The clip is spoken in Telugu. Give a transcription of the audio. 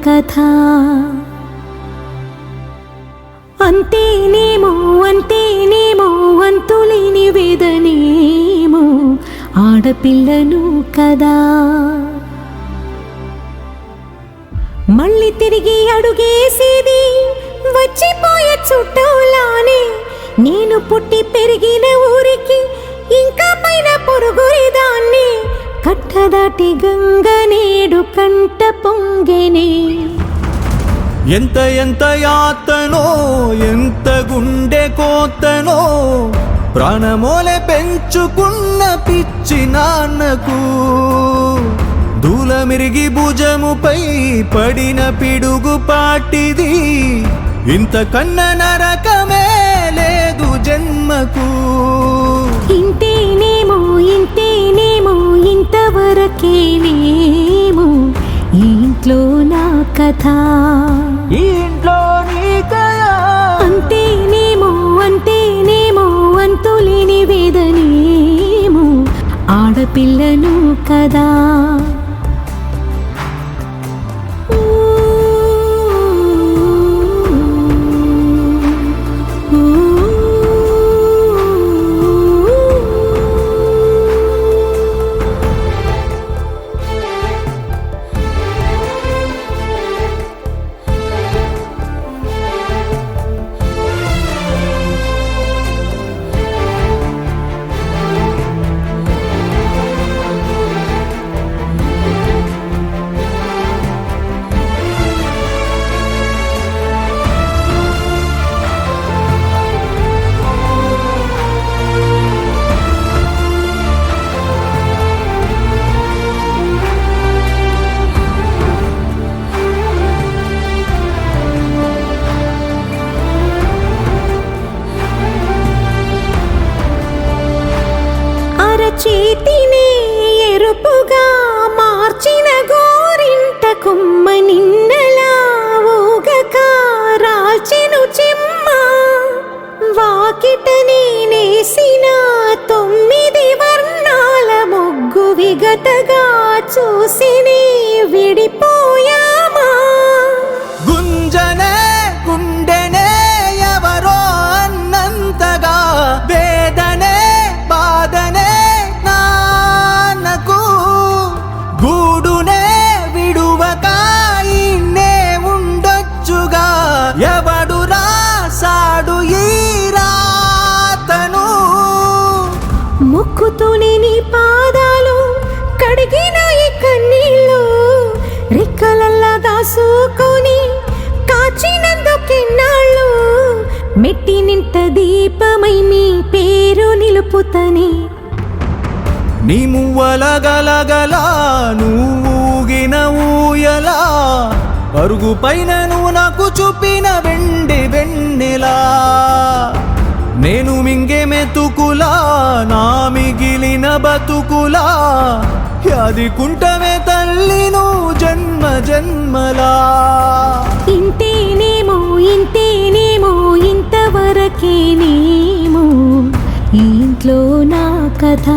కథ. అంతేనేమో అంతేనేమో అంతులేని వేదనేమో ఆడపిల్లను కదా. మళ్ళీ తిరిగి అడుగేసేది వచ్చిపోయే చుట్టూలానే. నేను పుట్టి పెరిగిన ఊరికి ఇంకా పైన పొరుగురిదాన్ని. కట్టదాటి గంగ నేడు కంట పొంగెనే. ఎంత ఎంత యాతనో ఎంత గుండె కోతనో ప్రాణమోలే పెంచుకున్న పిచ్చి నాన్నకు. దూలమిరిగి భుజముపై పడిన పిడుగు పాటిది. ఇంతకన్న నరకమే లేదు జన్మకు. ఇంతేనేమో ఇంతేనేమో ఇంతవరకేనేమో ఈ ఇంట్లో నా కథ. ఈ ఇంట్లో నీ కథ. అంతేనేమో అంతేనేమో అంతులేని వేదనేమో ఆడపిల్లను కదా. చేతిని ఎరుపుగా మార్చిన గోరింట కొమ్మ నిన్నలా ఊగక రాల్చెను చెమ్మ. వాకిట నేనేసిన 9 వర్ణాల ముగ్గు విగతగా చూసిని విడిపోయామా. గుంజనే గుండెనే ఎవరో అన్నంతగా వేదనే బాధనే నాన్నకు. గూడునే విడువక ఇన్నే ఉండొచ్చుగా. ఎవడు రాసాడు ఈ రాతను. మొక్కుతూనే నీ పాదాలు కడిగిన ఈ కన్నీళ్ళు రెక్కలల్లా దాసుకొని కాచినందుకెన్నాళ్ళు. మెట్టి నింట దీపమై నీ పేరు నిలుపుతని. నీ మువ్వల గలగల నువ్వుగిన ఊయలా. అరుగు పైన నువ్వు నాకు చూపిన వెండి వెన్నెలా. నేను మింగే మెతుకులా నా మిగిలిన బతుకులా. యాది కుంటమే తల్లి నువ్వు జన్మ జన్మలా. ఇంతేనేమో ఇంతేనేమో ఇంతవరకేనేమో ఈ ఇంట్లో నా కథ.